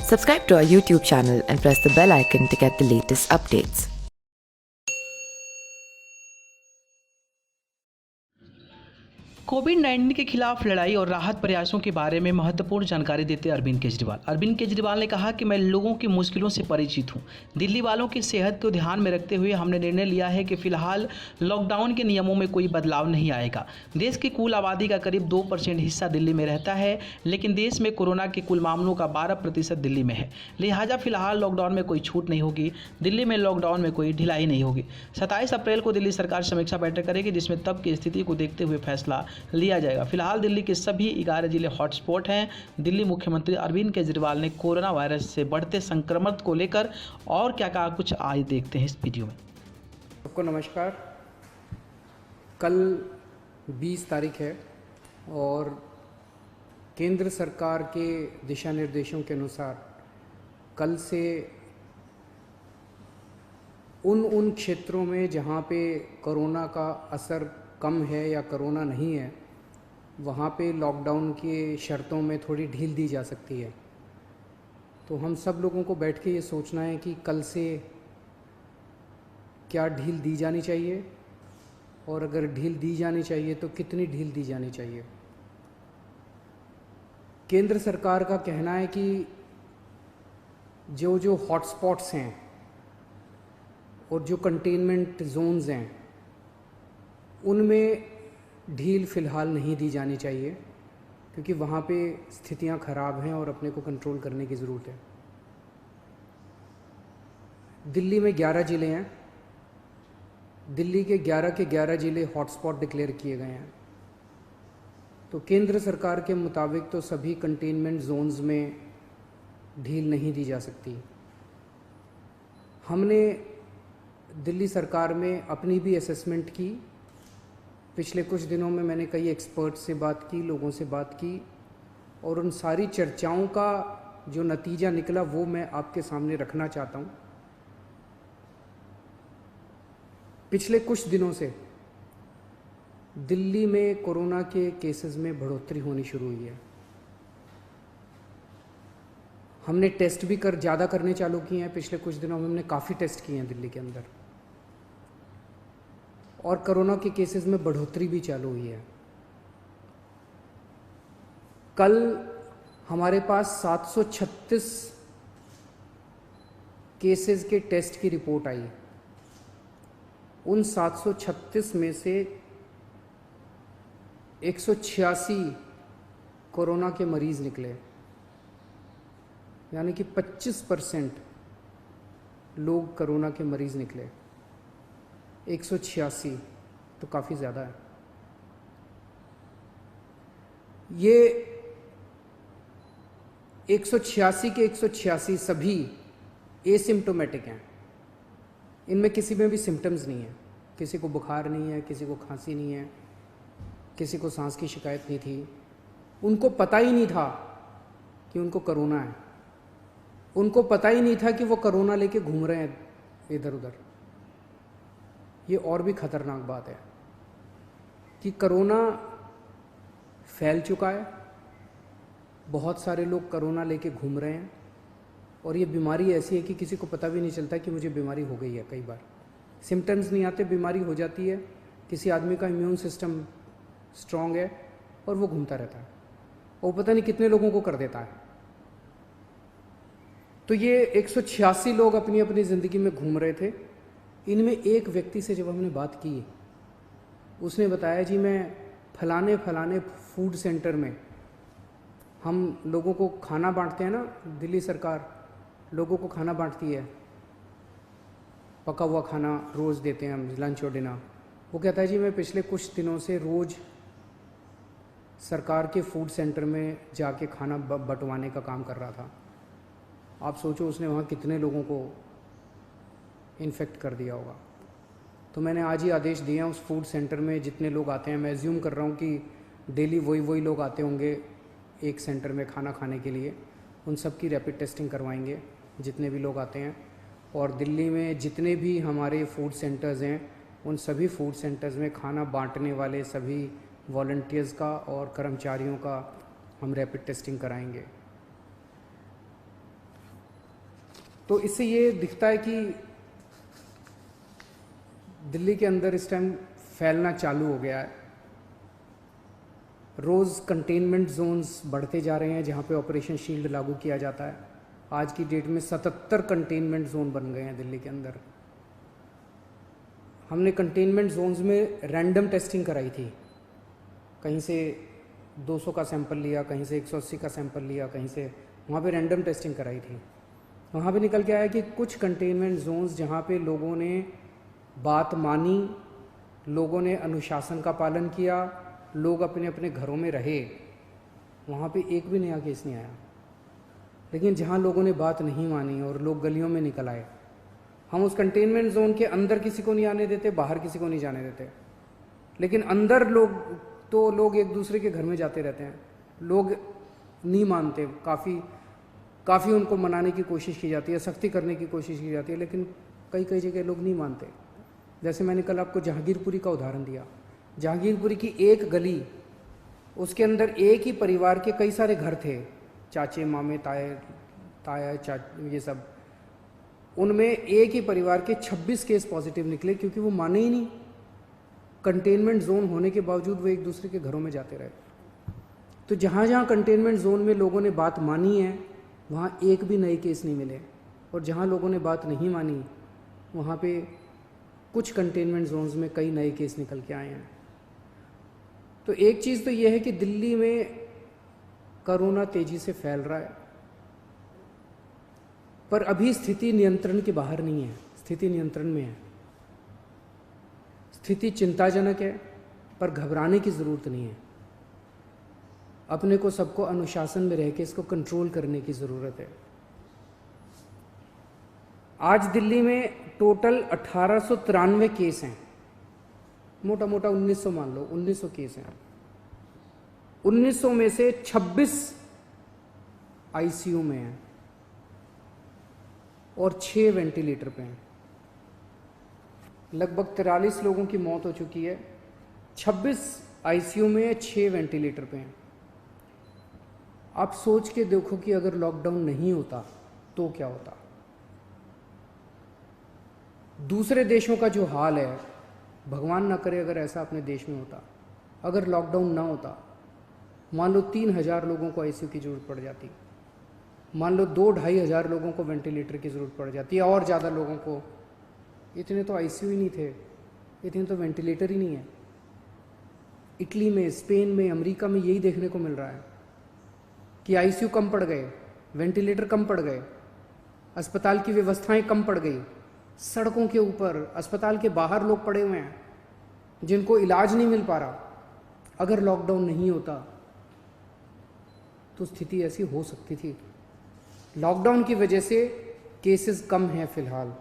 Subscribe to our YouTube channel and press the bell icon to get the latest updates. कोविड-19 के खिलाफ लड़ाई और राहत प्रयासों के बारे में महत्वपूर्ण जानकारी देते अरविंद केजरीवाल। अरविंद केजरीवाल ने कहा कि मैं लोगों की मुश्किलों से परिचित हूं। दिल्ली वालों की सेहत को ध्यान में रखते हुए हमने निर्णय लिया है कि फिलहाल लॉकडाउन के नियमों में कोई बदलाव नहीं आएगा। देश की कुल आबादी का करीब 2% हिस्सा दिल्ली में रहता है, लेकिन देश में कोरोना के कुल मामलों का 12% दिल्ली में है। लिहाजा फिलहाल लॉकडाउन में कोई छूट नहीं होगी। दिल्ली में लॉकडाउन में कोई ढिलाई नहीं होगी। 27 अप्रैल को दिल्ली सरकार समीक्षा बैठक करेगी, जिसमें तब की स्थिति को देखते हुए फैसला लिया जाएगा। फिलहाल दिल्ली के सभी 11 जिले हॉटस्पॉट हैं। दिल्ली मुख्यमंत्री अरविंद केजरीवाल ने कोरोना वायरस से बढ़ते संक्रमण को लेकर और क्या कहा, कुछ आइए देखते हैं इस वीडियो में। सबको नमस्कार। कल 20 तारीख है और केंद्र सरकार के दिशा निर्देशों के अनुसार कल से उन क्षेत्रों में जहाँ पे कोरोना का असर कम है या कोरोना नहीं है, वहाँ पे लॉकडाउन के शर्तों में थोड़ी ढील दी जा सकती है। तो हम सब लोगों को बैठ के ये सोचना है कि कल से क्या ढील दी जानी चाहिए और अगर ढील दी जानी चाहिए तो कितनी ढील दी जानी चाहिए। केंद्र सरकार का कहना है कि जो हॉटस्पॉट्स हैं और जो कंटेनमेंट जोन्स हैं उनमें ढील फ़िलहाल नहीं दी जानी चाहिए, क्योंकि वहाँ पे स्थितियाँ ख़राब हैं और अपने को कंट्रोल करने की ज़रूरत है। दिल्ली में 11 ज़िले हैं। दिल्ली के 11 ज़िले हॉटस्पॉट डिक्लेयर किए गए हैं। तो केंद्र सरकार के मुताबिक तो सभी कंटेनमेंट जोन्स में ढील नहीं दी जा सकती। हमने दिल्ली सरकार में अपनी भी असेसमेंट की। पिछले कुछ दिनों में मैंने कई एक्सपर्ट्स से बात की, लोगों से बात की, और उन सारी चर्चाओं का जो नतीजा निकला वो मैं आपके सामने रखना चाहता हूँ। पिछले कुछ दिनों से दिल्ली में कोरोना के केसेस में बढ़ोतरी होनी शुरू हुई है। हमने टेस्ट भी ज़्यादा करने चालू किए हैं। पिछले कुछ दिनों में हमने काफ़ी टेस्ट किए हैं दिल्ली के अंदर, और कोरोना के केसेस में बढ़ोतरी भी चालू हुई है। कल हमारे पास 736 केसेस के टेस्ट की रिपोर्ट आई। उन 736 में से 186 कोरोना के मरीज निकले, यानी कि 25% लोग कोरोना के मरीज निकले। 186 तो काफ़ी ज़्यादा है। ये 186 के 186 सभी एसिम्प्टोमेटिक हैं। इनमें किसी में भी सिम्टम्स नहीं है। किसी को बुखार नहीं है, किसी को खांसी नहीं है, किसी को सांस की शिकायत नहीं थी। उनको पता ही नहीं था कि उनको कोरोना है। उनको पता ही नहीं था कि वो कोरोना लेके घूम रहे हैं इधर उधर। ये और भी ख़तरनाक बात है कि कोरोना फैल चुका है। बहुत सारे लोग कोरोना लेके घूम रहे हैं, और ये बीमारी ऐसी है कि किसी को पता भी नहीं चलता कि मुझे बीमारी हो गई है। कई बार सिम्टम्स नहीं आते, बीमारी हो जाती है। किसी आदमी का इम्यून सिस्टम स्ट्रांग है और वो घूमता रहता है, और पता नहीं कितने लोगों को कर देता है। तो ये 186 लोग अपनी अपनी ज़िंदगी में घूम रहे थे। इनमें एक व्यक्ति से जब हमने बात की, उसने बताया जी मैं फलाने फूड सेंटर में, हम लोगों को खाना बांटते हैं ना, दिल्ली सरकार लोगों को खाना बांटती है, पका हुआ खाना रोज़ देते हैं हम, लंच और डिनर। वो कहता है जी मैं पिछले कुछ दिनों से रोज़ सरकार के फूड सेंटर में जाके खाना बंटवाने का काम कर रहा था। आप सोचो उसने वहाँ कितने लोगों को इन्फेक्ट कर दिया होगा। तो मैंने आज ही आदेश दिए हैं उस फूड सेंटर में जितने लोग आते हैं, मैं एज्यूम कर रहा हूँ कि डेली वही लोग आते होंगे एक सेंटर में खाना खाने के लिए, उन सब की रैपिड टेस्टिंग करवाएंगे जितने भी लोग आते हैं। और दिल्ली में जितने भी हमारे फूड सेंटर्स हैं, उन सभी फूड सेंटर्स में खाना बांटने वाले सभी वॉलंटियर्स का और कर्मचारियों का हम रैपिड टेस्टिंग कराएंगे। तो इससे ये दिखता है कि दिल्ली के अंदर इस टाइम फैलना चालू हो गया है। रोज़ कंटेनमेंट जोन्स बढ़ते जा रहे हैं जहाँ पे ऑपरेशन शील्ड लागू किया जाता है। आज की डेट में 77 कंटेनमेंट जोन बन गए हैं दिल्ली के अंदर। हमने कंटेनमेंट जोन्स में रैंडम टेस्टिंग कराई थी, कहीं से 200 का सैंपल लिया, कहीं से 180 का सैंपल लिया, कहीं से, वहाँ पे रैंडम टेस्टिंग कराई थी। वहाँ पे निकल के आया कि कुछ कंटेनमेंट जोन्स जहाँ पे लोगों ने बात मानी, लोगों ने अनुशासन का पालन किया, लोग अपने अपने घरों में रहे, वहाँ पे एक भी नया केस नहीं आया। लेकिन जहाँ लोगों ने बात नहीं मानी और लोग गलियों में निकल आए, हम उस कंटेनमेंट जोन के अंदर किसी को नहीं आने देते, बाहर किसी को नहीं जाने देते। लेकिन अंदर लोग एक दूसरे के घर में जाते रहते हैं, लोग नहीं मानते। काफ़ी उनको मनाने की कोशिश की जाती है, सख्ती करने की कोशिश की जाती है, लेकिन कई जगह लोग नहीं मानते। जैसे मैंने कल आपको जहांगीरपुरी का उदाहरण दिया। जहांगीरपुरी की एक गली, उसके अंदर एक ही परिवार के कई सारे घर थे, चाचे मामे ताया ये सब। उनमें एक ही परिवार के 26 केस पॉजिटिव निकले, क्योंकि वो माने ही नहीं। कंटेनमेंट जोन होने के बावजूद वो एक दूसरे के घरों में जाते रहे। तो जहाँ जहाँ कंटेनमेंट जोन में लोगों ने बात मानी है, वहाँ एक भी नए केस नहीं मिले, और जहाँ लोगों ने बात नहीं मानी, वहाँ पे कुछ कंटेनमेंट जोन्स में कई नए केस निकल के आए हैं। तो एक चीज़ तो ये है कि दिल्ली में कोरोना तेजी से फैल रहा है, पर अभी स्थिति नियंत्रण के बाहर नहीं है, स्थिति नियंत्रण में है। स्थिति चिंताजनक है, पर घबराने की ज़रूरत नहीं है। अपने को सबको अनुशासन में रह के इसको कंट्रोल करने की ज़रूरत है। आज दिल्ली में टोटल 1893 केस हैं, मोटा मोटा 1900 मान लो, 1900 केस हैं। 1900 में से 26 आईसीयू में हैं और 6 वेंटिलेटर पे हैं। लगभग 43 लोगों की मौत हो चुकी है। 26 आईसीयू में, 6 वेंटिलेटर पे हैं। आप सोच के देखो कि अगर लॉकडाउन नहीं होता तो क्या होता। दूसरे देशों का जो हाल है, भगवान ना करे अगर ऐसा अपने देश में होता, अगर लॉकडाउन ना होता, मान लो 3000 लोगों को आईसीयू की ज़रूरत पड़ जाती, मान लो 2-2.5 हज़ार लोगों को वेंटिलेटर की ज़रूरत पड़ जाती है, और ज़्यादा लोगों को। इतने तो आईसीयू ही नहीं थे, इतने तो वेंटिलेटर ही नहीं है। इटली में, स्पेन में, अमेरिका में यही देखने को मिल रहा है कि आईसीयू कम पड़ गए, वेंटिलेटर कम पड़ गए, अस्पताल की व्यवस्थाएं कम पड़ गई। सड़कों के ऊपर, अस्पताल के बाहर लोग पड़े हुए हैं जिनको इलाज नहीं मिल पा रहा। अगर लॉकडाउन नहीं होता तो स्थिति ऐसी हो सकती थी। लॉकडाउन की वजह से केसेस कम हैं फिलहाल।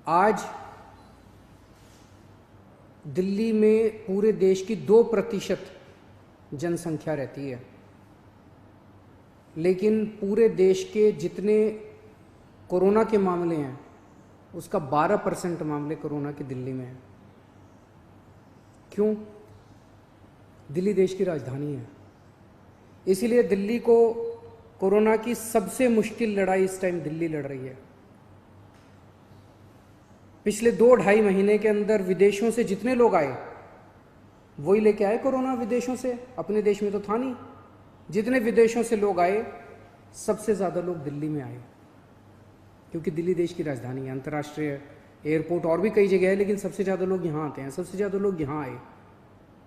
आज दिल्ली में पूरे देश की 2% जनसंख्या रहती है, लेकिन पूरे देश के जितने कोरोना के मामले हैं उसका 12% मामले कोरोना के दिल्ली में हैं। क्यों? दिल्ली देश की राजधानी है, इसीलिए दिल्ली को कोरोना की सबसे मुश्किल लड़ाई इस टाइम दिल्ली लड़ रही है। पिछले 2-2.5 महीने के अंदर विदेशों से जितने लोग आए वही लेके आए कोरोना विदेशों से, अपने देश में तो था नहीं। जितने विदेशों से लोग आए, सबसे ज़्यादा लोग दिल्ली में आए, क्योंकि दिल्ली देश की राजधानी है। अंतर्राष्ट्रीय एयरपोर्ट और भी कई जगह है, लेकिन सबसे ज़्यादा लोग यहाँ आते हैं। सबसे ज़्यादा लोग यहाँ आए,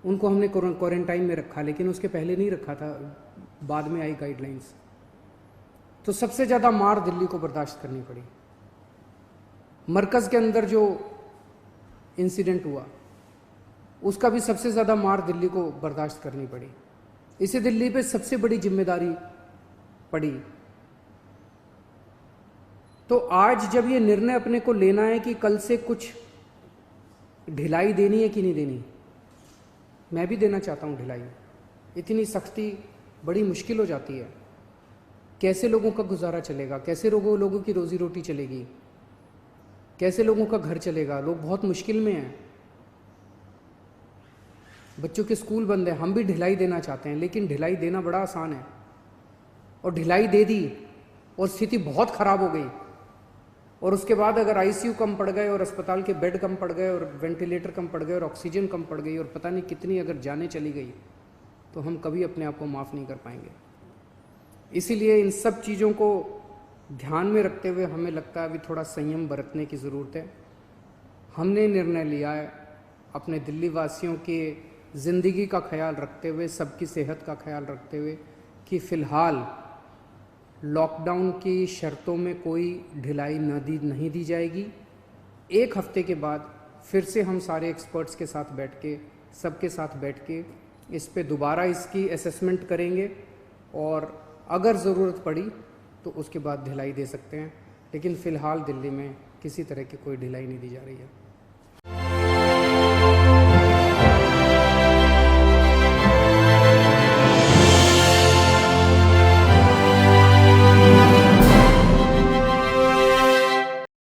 उनको हमने क्वारंटाइन में रखा, लेकिन उसके पहले नहीं रखा था, बाद में आई गाइडलाइंस। तो सबसे ज़्यादा मार दिल्ली को बर्दाश्त करनी पड़ी। मरकज़ के अंदर जो इंसिडेंट हुआ उसका भी सबसे ज़्यादा मार दिल्ली को बर्दाश्त करनी पड़ी। इसे दिल्ली पे सबसे बड़ी जिम्मेदारी पड़ी। तो आज जब ये निर्णय अपने को लेना है कि कल से कुछ ढिलाई देनी है कि नहीं देनी, मैं भी देना चाहता हूँ ढिलाई। इतनी सख्ती बड़ी मुश्किल हो जाती है। कैसे लोगों का गुजारा चलेगा, कैसे लोगों की रोजी रोटी चलेगी, कैसे लोगों का घर चलेगा। लोग बहुत मुश्किल में हैं, बच्चों के स्कूल बंद हैं। हम भी ढिलाई देना चाहते हैं, लेकिन ढिलाई देना बड़ा आसान है, और ढिलाई दे दी और स्थिति बहुत ख़राब हो गई, और उसके बाद अगर आईसीयू कम पड़ गए और अस्पताल के बेड कम पड़ गए और वेंटिलेटर कम पड़ गए और ऑक्सीजन कम पड़ गई और पता नहीं कितनी अगर जानें चली गई, तो हम कभी अपने आप को माफ़ नहीं कर पाएंगे। इसीलिए इन सब चीज़ों को ध्यान में रखते हुए हमें लगता है अभी थोड़ा संयम बरतने की ज़रूरत है। हमने निर्णय लिया है अपने दिल्ली वासियों के ज़िंदगी का ख्याल रखते हुए, सबकी सेहत का ख्याल रखते हुए, कि फ़िलहाल लॉकडाउन की शर्तों में कोई ढिलाई नहीं दी जाएगी। एक हफ्ते के बाद फिर से हम सारे एक्सपर्ट्स के साथ बैठ के, सबके साथ बैठ के इस पे दोबारा इसकी असेसमेंट करेंगे, और अगर ज़रूरत पड़ी तो उसके बाद ढिलाई दे सकते हैं, लेकिन फ़िलहाल दिल्ली में किसी तरह की कोई ढिलाई नहीं दी जा रही है।